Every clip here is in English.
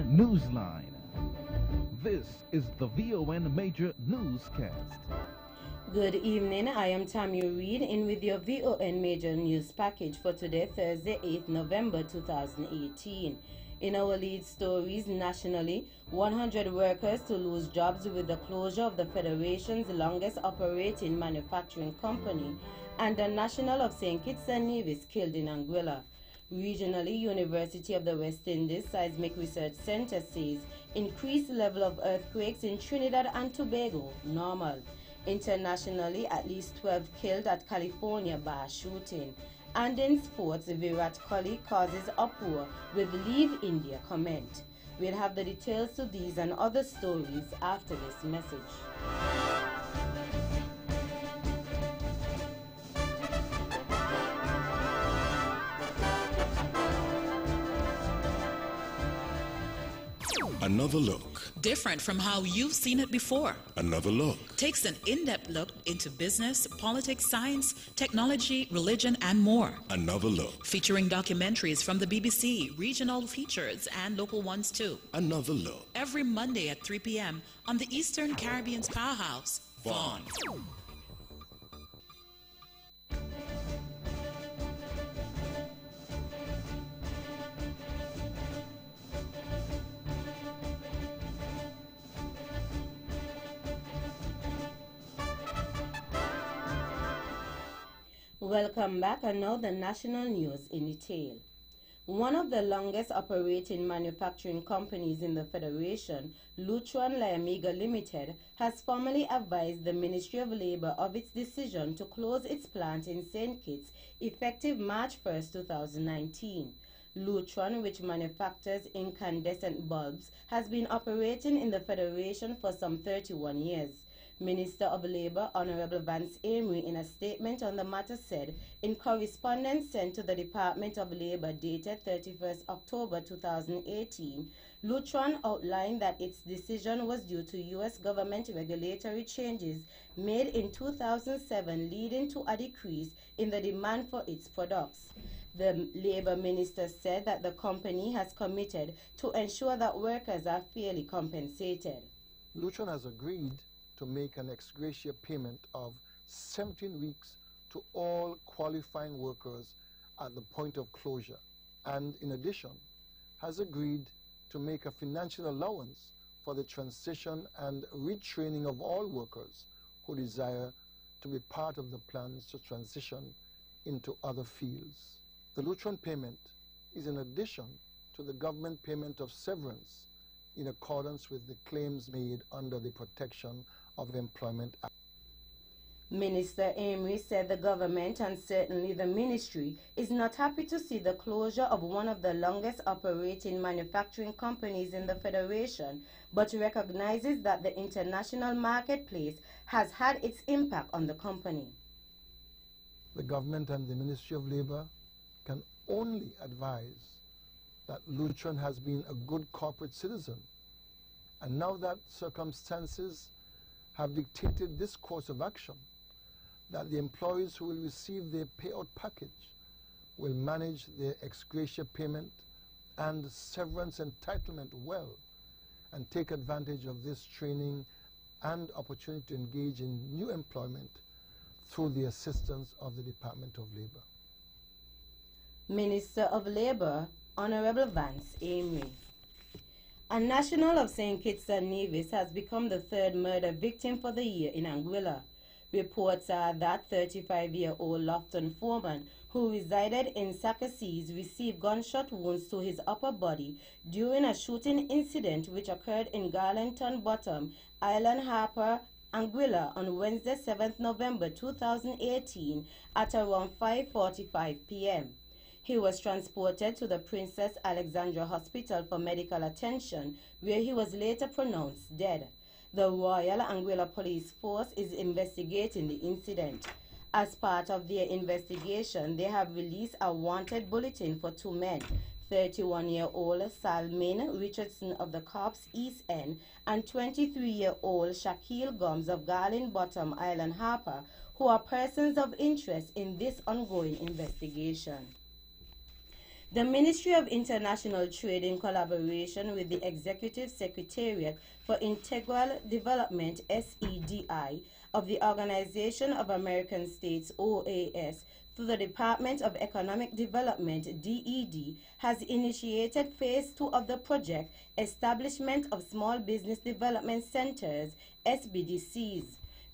Newsline. This is the VON Major Newscast. Good evening, I am Tammy Reed in with your VON Major News package for today, Thursday, 8th November 2018. In our lead stories nationally, 100 workers to lose jobs with the closure of the Federation's longest operating manufacturing company, and the National of St. Kitts and Nevis killed in Anguilla. Regionally, University of the West Indies Seismic Research Center says increased level of earthquakes in Trinidad and Tobago, normal. Internationally, at least 12 killed at California bar shooting. And in sports, Virat Kohli causes uproar with Leave India comment. We'll have the details to these and other stories after this message. Another look. Different from how you've seen it before. Another look. Takes an in-depth look into business, politics, science, technology, religion, and more. Another look. Featuring documentaries from the BBC, regional features, and local ones too. Another look. Every Monday at 3 p.m. on the Eastern Caribbean's powerhouse, VON. Welcome back, and now the national news in detail. One of the longest operating manufacturing companies in the Federation, Lutron Layamiga Limited, has formally advised the Ministry of Labour of its decision to close its plant in St. Kitts effective March 1, 2019. Lutron, which manufactures incandescent bulbs, has been operating in the Federation for some 31 years. Minister of Labour Honorable Vance Amory, in a statement on the matter, said in correspondence sent to the Department of Labour dated 31st October 2018, Lutron outlined that its decision was due to U.S. government regulatory changes made in 2007 leading to a decrease in the demand for its products. The Labour Minister said that the company has committed to ensure that workers are fairly compensated. Lutron has agreed to make an ex gratia payment of 17 weeks to all qualifying workers at the point of closure, and in addition has agreed to make a financial allowance for the transition and retraining of all workers who desire to be part of the plans to transition into other fields. The Lutron payment is in addition to the government payment of severance in accordance with the claims made under the Protection of Employment Act. Minister Amory said the government, and certainly the ministry, is not happy to see the closure of one of the longest operating manufacturing companies in the Federation, but recognizes that the international marketplace has had its impact on the company. The government and the Ministry of Labour can only advise that Lutron has been a good corporate citizen, and now that circumstances have dictated this course of action, that the employees who will receive their payout package will manage their ex gratia payment and severance entitlement well and take advantage of this training and opportunity to engage in new employment through the assistance of the Department of Labour. Minister of Labour, Honorable Vance Amory. A national of St. Kitts and Nevis has become the third murder victim for the year in Anguilla. Reports are that 35-year-old Lofton Foreman, who resided in Sacasees, received gunshot wounds to his upper body during a shooting incident which occurred in Garlington Bottom, Island Harper, Anguilla on Wednesday, 7th November 2018 at around 5:45 p.m. He was transported to the Princess Alexandra Hospital for medical attention, where he was later pronounced dead. The Royal Anguilla Police Force is investigating the incident. As part of their investigation, they have released a wanted bulletin for two men, 31-year-old Salmin Richardson of the Corps East End and 23-year-old Shaquille Gomes of Garland Bottom, Island Harper, who are persons of interest in this ongoing investigation. The Ministry of International Trade, in collaboration with the Executive Secretariat for Integral Development (SEDI) of the Organization of American States (OAS, through the Department of Economic Development (DED), has initiated Phase 2 of the project, Establishment of Small Business Development Centers (SBDCs).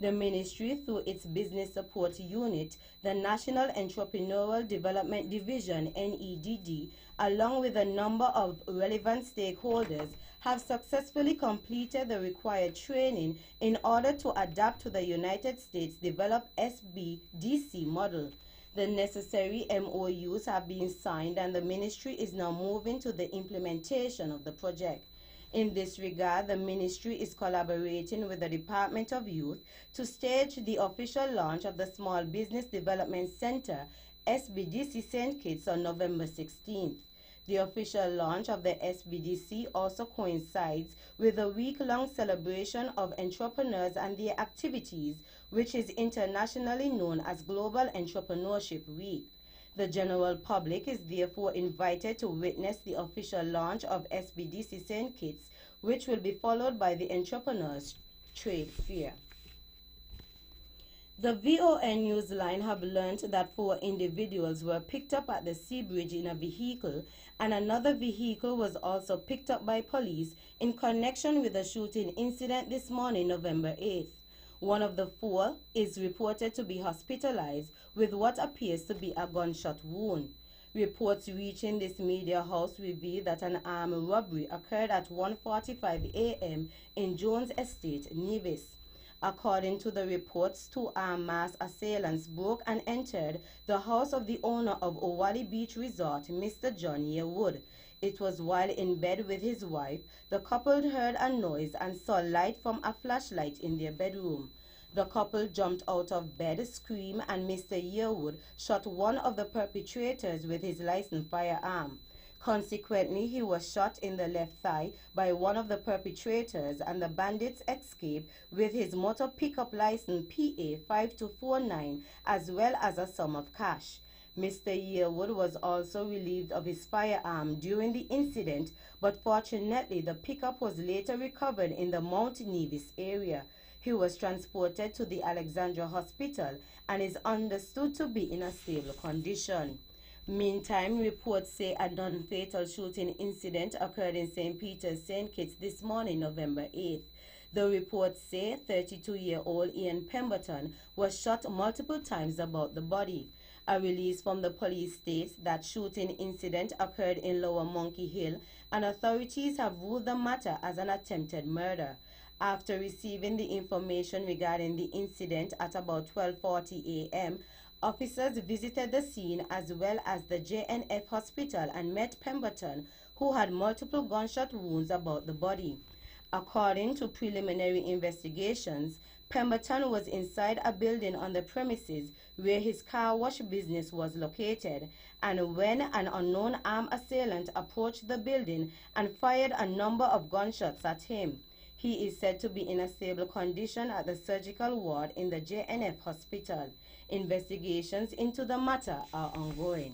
The ministry, through its Business Support Unit, the National Entrepreneurial Development Division (NEDD), along with a number of relevant stakeholders, have successfully completed the required training in order to adapt to the United States developed SBDC model. The necessary MOUs have been signed and the ministry is now moving to the implementation of the project. In this regard, the ministry is collaborating with the Department of Youth to stage the official launch of the Small Business Development Center (SBDC) St. Kitts on November 16th. The official launch of the SBDC also coincides with a week-long celebration of entrepreneurs and their activities, which is internationally known as Global Entrepreneurship Week. The general public is therefore invited to witness the official launch of SBDC St. Kitts, which will be followed by the Entrepreneurs Trade Fair. The VON Newsline have learned that 4 individuals were picked up at the Sea Bridge in a vehicle, and another vehicle was also picked up by police in connection with a shooting incident this morning, November 8th. One of the 4 is reported to be hospitalized with what appears to be a gunshot wound. Reports reaching this media house reveal that an armed robbery occurred at 1:45 a.m. in Jones Estate, Nevis. According to the reports, 2 armed masked assailants broke and entered the house of the owner of Owali Beach Resort, Mr. John Yearwood. It was while in bed with his wife, the couple heard a noise and saw light from a flashlight in their bedroom. The couple jumped out of bed, screamed, and Mr. Yearwood shot one of the perpetrators with his licensed firearm. Consequently, he was shot in the left thigh by one of the perpetrators, and the bandits escaped with his motor pickup license PA 5249 as well as a sum of cash. Mr. Yearwood was also relieved of his firearm during the incident, but fortunately the pickup was later recovered in the Mount Nevis area. He was transported to the Alexandra Hospital and is understood to be in a stable condition. Meantime, reports say a non-fatal shooting incident occurred in St. Peter's, St. Kitts this morning, November 8th. The reports say 32-year-old Ian Pemberton was shot multiple times about the body. A release from the police states that shooting incident occurred in Lower Monkey Hill, and authorities have ruled the matter as an attempted murder. After receiving the information regarding the incident at about 12:40 a.m., officers visited the scene as well as the JNF hospital and met Pemberton, who had multiple gunshot wounds about the body. According to preliminary investigations, Pemberton was inside a building on the premises where his car wash business was located, and when an unknown armed assailant approached the building and fired a number of gunshots at him. He is said to be in a stable condition at the surgical ward in the JNF hospital. Investigations into the matter are ongoing.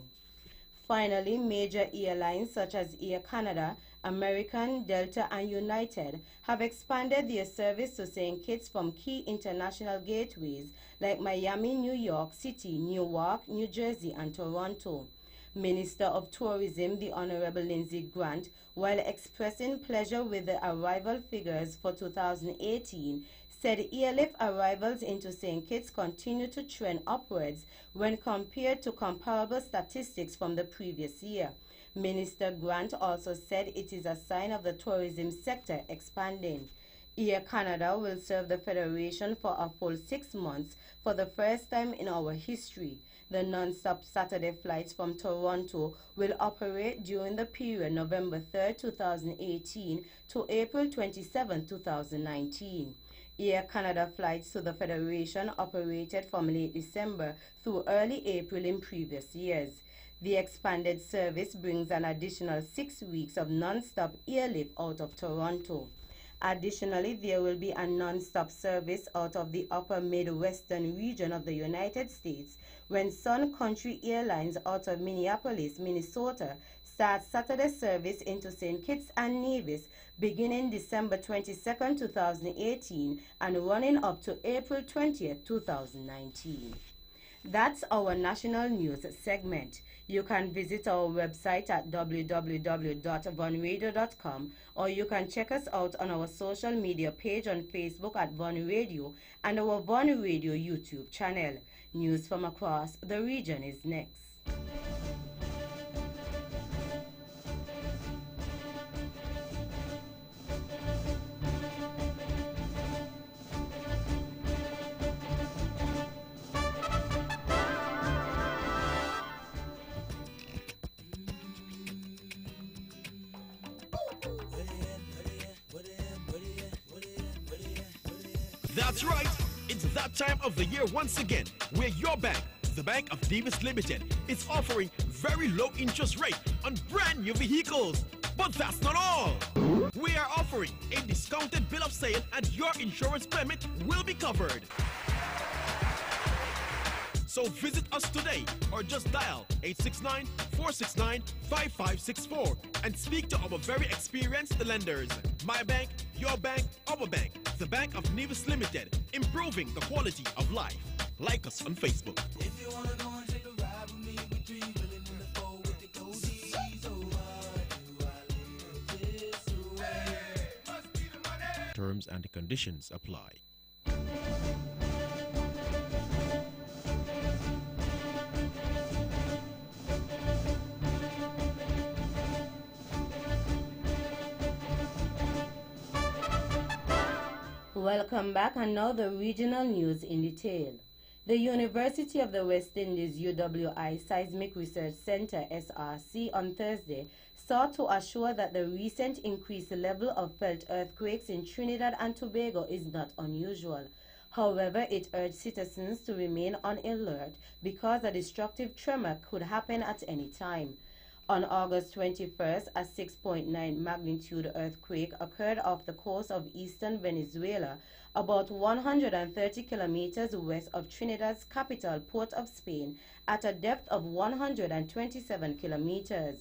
Finally, major airlines such as Air Canada, American, Delta, and United have expanded their service to St. Kitts from key international gateways like Miami, New York City, Newark, New Jersey, and Toronto. Minister of Tourism, the Honorable Lindsey Grant, while expressing pleasure with the arrival figures for 2018, said airlift arrivals into St. Kitts continue to trend upwards when compared to comparable statistics from the previous year. Minister Grant also said it is a sign of the tourism sector expanding. Air Canada will serve the Federation for a full 6 months for the first time in our history. The non-stop Saturday flights from Toronto will operate during the period November 3, 2018 to April 27, 2019. Air Canada flights to the Federation operated from late December through early April in previous years. The expanded service brings an additional 6 weeks of non-stop airlift out of Toronto. Additionally, there will be a non-stop service out of the upper Midwestern region of the United States when Sun Country Airlines out of Minneapolis, Minnesota, starts Saturday service into St. Kitts and Nevis beginning December 22, 2018 and running up to April 20, 2019. That's our national news segment. You can visit our website at www.vonradio.com, or you can check us out on our social media page on Facebook at Von Radio and our Von Radio YouTube channel. News from across the region is next. That's right. It's that time of the year once again where your bank, the Bank of Nevis Limited, is offering very low interest rate on brand new vehicles. But that's not all. We are offering a discounted bill of sale and your insurance payment will be covered. So visit us today or just dial 869-469-5564 and speak to our very experienced lenders. My bank, your bank, our bank, the Bank of Nevis Limited, improving the quality of life. Like us on Facebook. If you wanna go and take a ride with me, we three willing in the four with the cozies. Oh, why do I live this way? Must be the money. Terms and conditions apply. Welcome back, and now the regional news in detail. The University of the West Indies UWI Seismic Research Center SRC on Thursday sought to assure that the recent increased level of felt earthquakes in Trinidad and Tobago is not unusual. However, it urged citizens to remain on alert because a destructive tremor could happen at any time. On August 21st, a 6.9 magnitude earthquake occurred off the coast of eastern Venezuela, about 130 kilometers west of Trinidad's capital, Port of Spain, at a depth of 127 kilometers.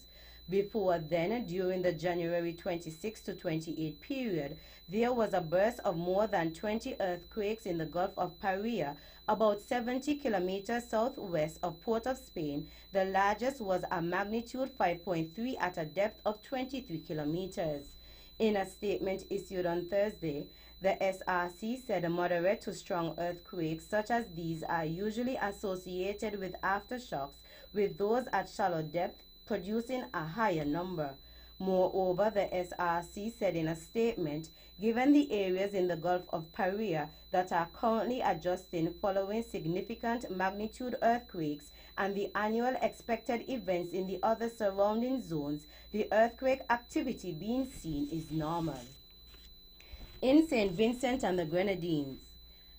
Before then, during the January 26 to 28 period, there was a burst of more than 20 earthquakes in the Gulf of Paria, about 70 kilometers southwest of Port of Spain. The largest was a magnitude 5.3 at a depth of 23 kilometers. In a statement issued on Thursday, the SRC said moderate to strong earthquakes such as these are usually associated with aftershocks, with those at shallow depth producing a higher number. Moreover, the SRC said in a statement, given the areas in the Gulf of Paria that are currently adjusting following significant magnitude earthquakes and the annual expected events in the other surrounding zones, the earthquake activity being seen is normal. In St. Vincent and the Grenadines,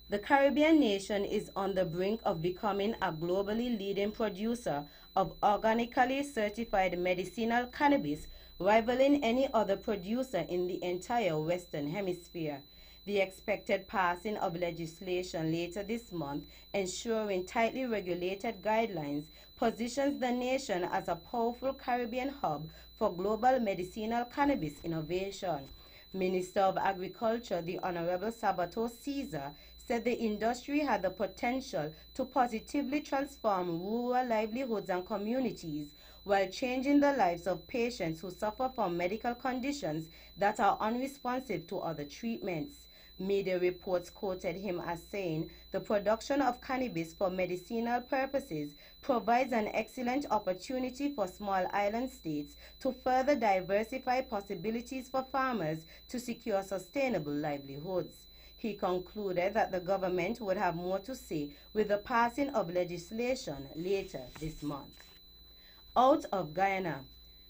the Caribbean nation is on the brink of becoming a globally leading producer of organically certified medicinal cannabis, rivaling any other producer in the entire Western Hemisphere. The expected passing of legislation later this month, ensuring tightly regulated guidelines, positions the nation as a powerful Caribbean hub for global medicinal cannabis innovation. Minister of Agriculture, the Honorable Sabato Caesar, said the industry had the potential to positively transform rural livelihoods and communities while changing the lives of patients who suffer from medical conditions that are unresponsive to other treatments. Media reports quoted him as saying, "The production of cannabis for medicinal purposes provides an excellent opportunity for small island states to further diversify possibilities for farmers to secure sustainable livelihoods." He concluded that the government would have more to say with the passing of legislation later this month. Out of Guyana,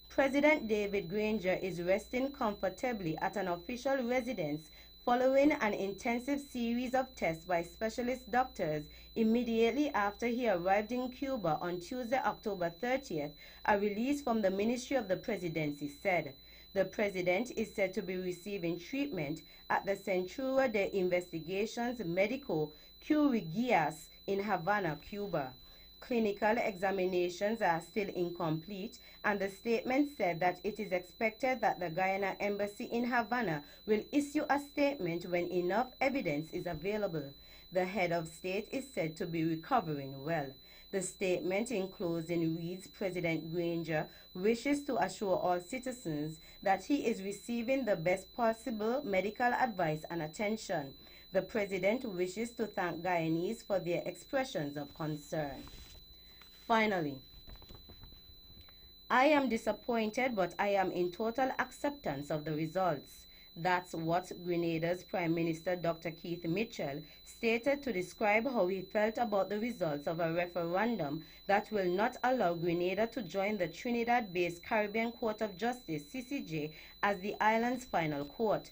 President David Granger is resting comfortably at an official residence following an intensive series of tests by specialist doctors immediately after he arrived in Cuba on Tuesday, October 30th, a release from the Ministry of the Presidency said. The president is said to be receiving treatment at the Centro de Investigaciones Médico Quirúrgicas in Havana, Cuba. Clinical examinations are still incomplete, and the statement said that it is expected that the Guyana Embassy in Havana will issue a statement when enough evidence is available. The head of state is said to be recovering well. The statement, in closing, reads, President Granger wishes to assure all citizens that he is receiving the best possible medical advice and attention. The President wishes to thank Guyanese for their expressions of concern. Finally, I am disappointed, but I am in total acceptance of the results. That's what Grenada's Prime Minister Dr. Keith Mitchell stated to describe how he felt about the results of a referendum that will not allow Grenada to join the Trinidad-based Caribbean Court of Justice, CCJ, as the island's final court.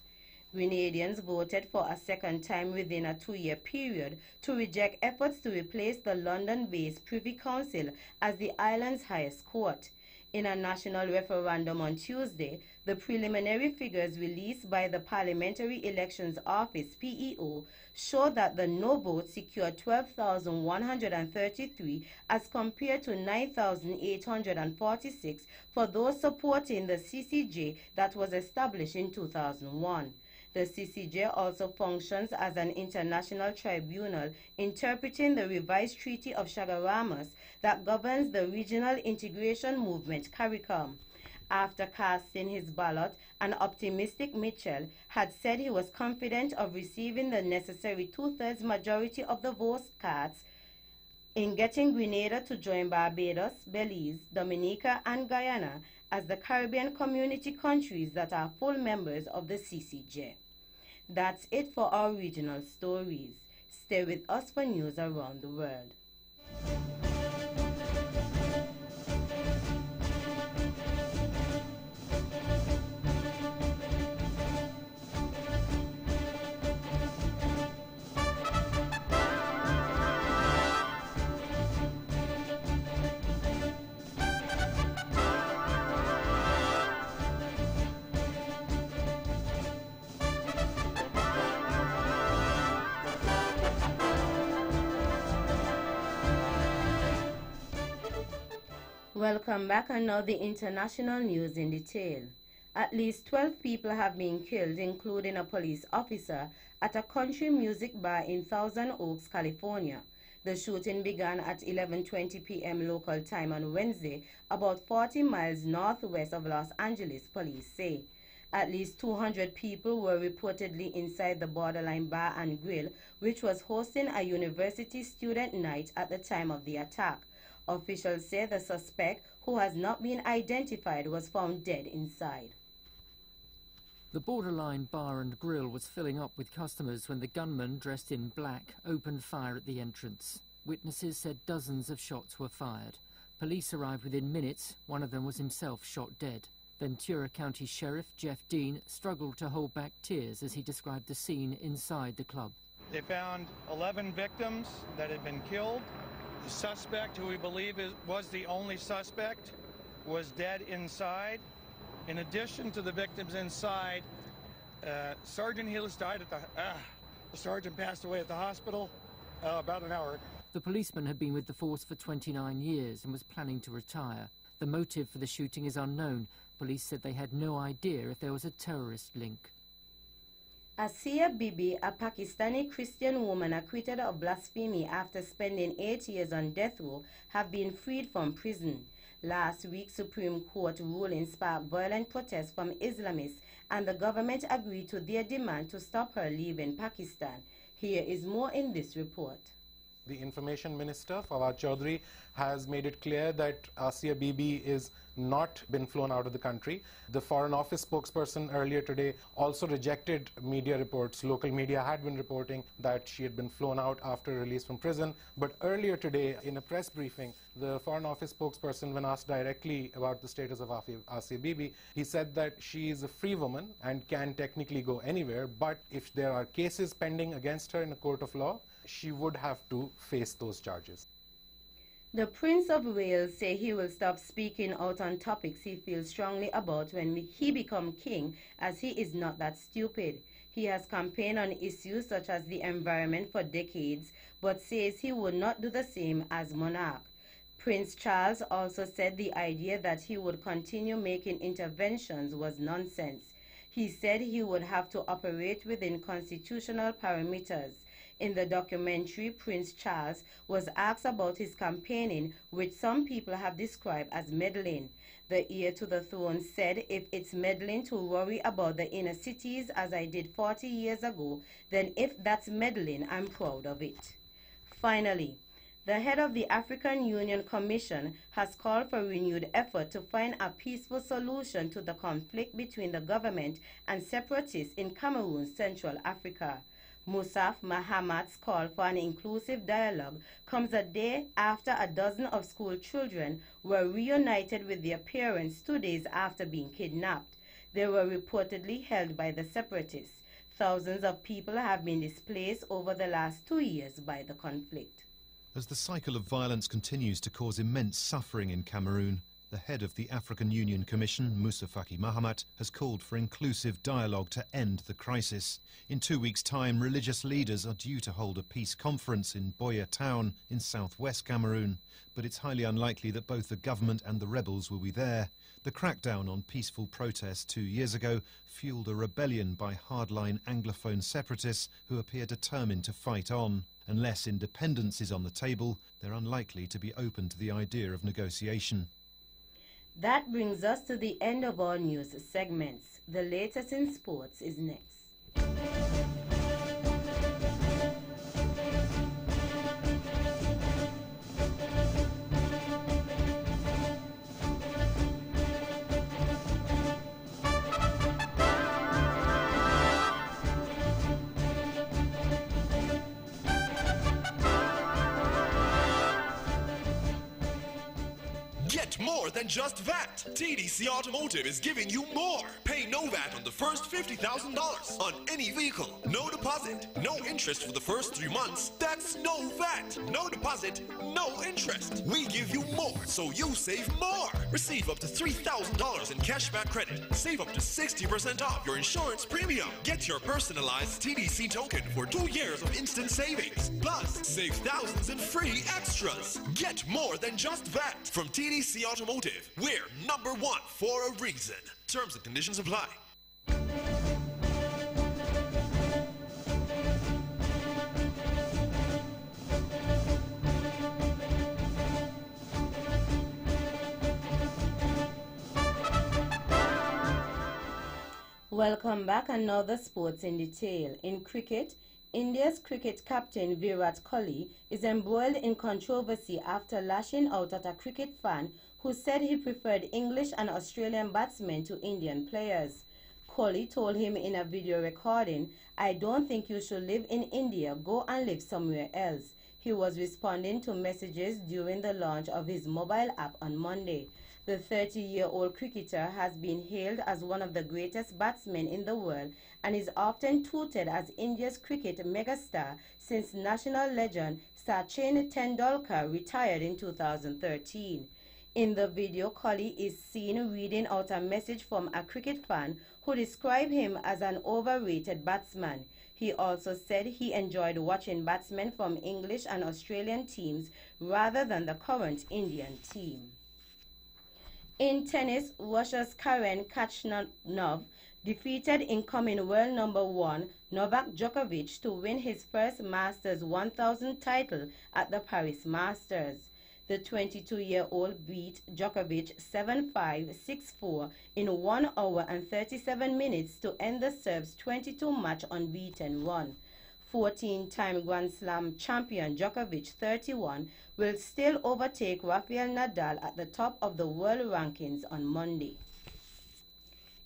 Grenadians voted for a second time within a 2-year period to reject efforts to replace the London-based Privy Council as the island's highest court. In a national referendum on Tuesday, the preliminary figures released by the Parliamentary Elections Office, PEO, show that the no vote secured 12,133 as compared to 9,846 for those supporting the CCJ that was established in 2001. The CCJ also functions as an international tribunal interpreting the revised Treaty of Chaguaramas that governs the regional integration movement CARICOM. After casting his ballot, an optimistic Mitchell had said he was confident of receiving the necessary 2/3 majority of the votes cast in getting Grenada to join Barbados, Belize, Dominica, and Guyana as the Caribbean community countries that are full members of the CCJ. That's it for our regional stories. Stay with us for news around the world. Welcome back, and now the international news in detail. At least 12 people have been killed, including a police officer, at a country music bar in Thousand Oaks, California. The shooting began at 11:20 p.m. local time on Wednesday, about 40 miles northwest of Los Angeles, police say. At least 200 people were reportedly inside the Borderline Bar and Grill, which was hosting a university student night at the time of the attack. Officials say the suspect, who has not been identified, was found dead inside. The Borderline Bar and Grill was filling up with customers when the gunman, dressed in black, opened fire at the entrance. Witnesses said dozens of shots were fired. Police arrived within minutes. One of them was himself shot dead. Ventura County Sheriff Jeff Dean struggled to hold back tears as he described the scene inside the club. They found 11 victims that had been killed. The suspect, who we believe was the only suspect, was dead inside. In addition to the victims inside, Sergeant Hillis died at the sergeant passed away at the hospital about an hour ago. The policeman had been with the force for 29 years and was planning to retire. The motive for the shooting is unknown. Police said they had no idea if there was a terrorist link. Asia Bibi, a Pakistani Christian woman acquitted of blasphemy after spending 8 years on death row, have been freed from prison. Last week's Supreme Court ruling sparked violent protests from Islamists, and the government agreed to their demand to stop her leaving Pakistan. Here is more in this report. The Information Minister, Fawad Chaudhry, has made it clear that Asia Bibi is not been flown out of the country. The Foreign Office spokesperson earlier today also rejected media reports. Local media had been reporting that she had been flown out after release from prison. But earlier today, in a press briefing, the Foreign Office spokesperson, when asked directly about the status of Asia Bibi, he said that she is a free woman and can technically go anywhere, but if there are cases pending against her in a court of law, she would have to face those charges. The Prince of Wales says he will stop speaking out on topics he feels strongly about when he becomes king, as he is not that stupid. He has campaigned on issues such as the environment for decades, but says he would not do the same as monarch. Prince Charles also said the idea that he would continue making interventions was nonsense. He said he would have to operate within constitutional parameters. In the documentary, Prince Charles was asked about his campaigning, which some people have described as meddling. The heir to the throne said, "If it's meddling to worry about the inner cities as I did 40 years ago, then if that's meddling, I'm proud of it." Finally, the head of the African Union Commission has called for renewed effort to find a peaceful solution to the conflict between the government and separatists in Cameroon, Central Africa. Moussa Mahamat's call for an inclusive dialogue comes a day after a dozen of school children were reunited with their parents 2 days after being kidnapped. They were reportedly held by the separatists. Thousands of people have been displaced over the last 2 years by the conflict. As the cycle of violence continues to cause immense suffering in Cameroon, the head of the African Union Commission, Moussa Faki Mahamat, has called for inclusive dialogue to end the crisis. In 2 weeks' time, religious leaders are due to hold a peace conference in Boya town in southwest Cameroon, but it's highly unlikely that both the government and the rebels will be there. The crackdown on peaceful protests 2 years ago fueled a rebellion by hardline Anglophone separatists who appear determined to fight on. Unless independence is on the table, they're unlikely to be open to the idea of negotiation. That brings us to the end of our news segments. The latest in sports is next. Get more than just VAT. TDC Automotive is giving you more. Pay no VAT on the first $50,000 on any vehicle. No deposit, no interest for the first 3 months. That's no VAT. No deposit, no interest. We give you more, so you save more. Receive up to $3,000 in cashback credit. Save up to 60% off your insurance premium. Get your personalized TDC token for 2 years of instant savings. Plus, save thousands in free extras. Get more than just VAT from TDC Automotive. We're #1 for a reason. Terms and conditions apply. Welcome back, and now the sports in detail. In cricket, India's cricket captain Virat Kohli is embroiled in controversy after lashing out at a cricket fan who said he preferred English and Australian batsmen to Indian players. Kohli told him in a video recording, "I don't think you should live in India, go and live somewhere else." He was responding to messages during the launch of his mobile app on Monday. The 30-year-old cricketer has been hailed as one of the greatest batsmen in the world and is often touted as India's cricket megastar since national legend Sachin Tendulkar retired in 2013. In the video, Kohli is seen reading out a message from a cricket fan who described him as an overrated batsman. He also said he enjoyed watching batsmen from English and Australian teams rather than the current Indian team. In tennis, Russia's Karen Khachanov defeated incoming world #1 Novak Djokovic to win his first Masters 1000 title at the Paris Masters. The 22-year-old beat Djokovic 7-5, 6-4 in 1 hour and 37 minutes to end the Serb's 22-match unbeaten run. 14-time Grand Slam champion Djokovic, 31, will still overtake Rafael Nadal at the top of the world rankings on Monday.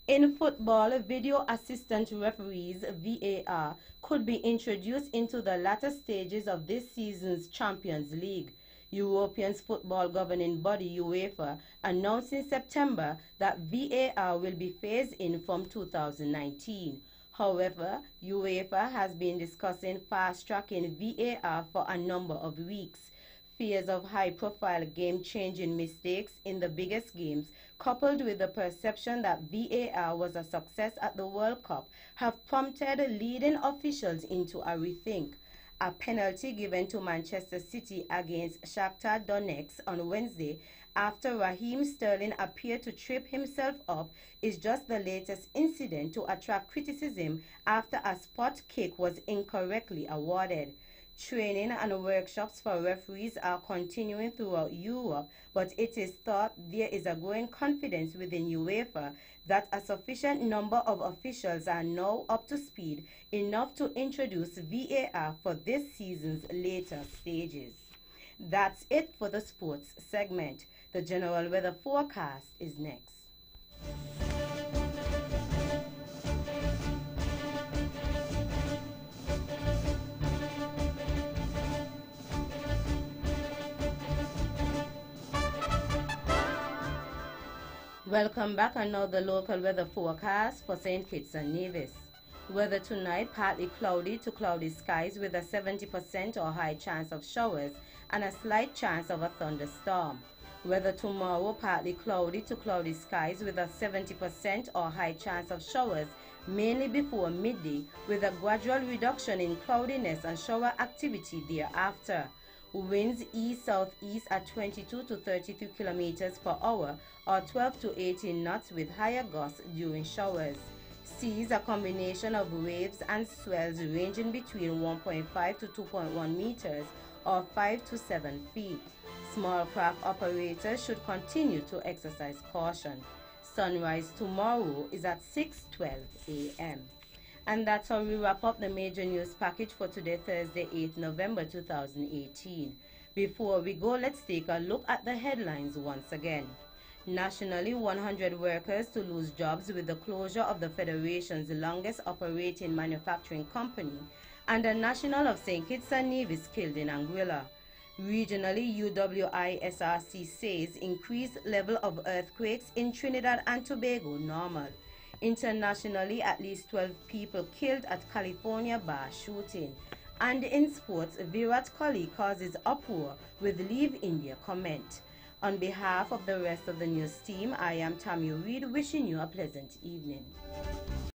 In football, video assistant referees (VAR) could be introduced into the latter stages of this season's Champions League. European football governing body UEFA announced in September that VAR will be phased in from 2019. However, UEFA has been discussing fast-tracking VAR for a number of weeks. Fears of high-profile game-changing mistakes in the biggest games, coupled with the perception that VAR was a success at the World Cup, have prompted leading officials into a rethink. A penalty given to Manchester City against Shakhtar Donetsk on Wednesday after Raheem Sterling appeared to trip himself up is just the latest incident to attract criticism after a spot kick was incorrectly awarded. Training and workshops for referees are continuing throughout Europe, but it is thought there is a growing confidence within UEFA that a sufficient number of officials are now up to speed enough to introduce VAR for this season's later stages. That's it for the sports segment. The general weather forecast is next. Welcome back, and now the local weather forecast for St. Kitts and Nevis. Weather tonight, partly cloudy to cloudy skies with a 70% or high chance of showers and a slight chance of a thunderstorm. Weather tomorrow, partly cloudy to cloudy skies with a 70% or high chance of showers, mainly before midday, with a gradual reduction in cloudiness and shower activity thereafter. Winds east-southeast at 22 to 33 kilometers per hour or 12 to 18 knots with higher gusts during showers. Seas a combination of waves and swells ranging between 1.5 to 2.1 meters or 5 to 7 feet. Small craft operators should continue to exercise caution. Sunrise tomorrow is at 6:12 a.m. And that's how we wrap up the major news package for today, Thursday, 8th November 2018. Before we go, let's take a look at the headlines once again. Nationally, 100 workers to lose jobs with the closure of the Federation's longest operating manufacturing company, and a national of St. Kitts and Nevis killed in Anguilla. Regionally, UWISRC says increased level of earthquakes in Trinidad and Tobago normal. Internationally, at least 12 people killed at California bar shooting. And in sports, Virat Kohli causes uproar with Leave India comment. On behalf of the rest of the news team, I am Tammy Reed wishing you a pleasant evening.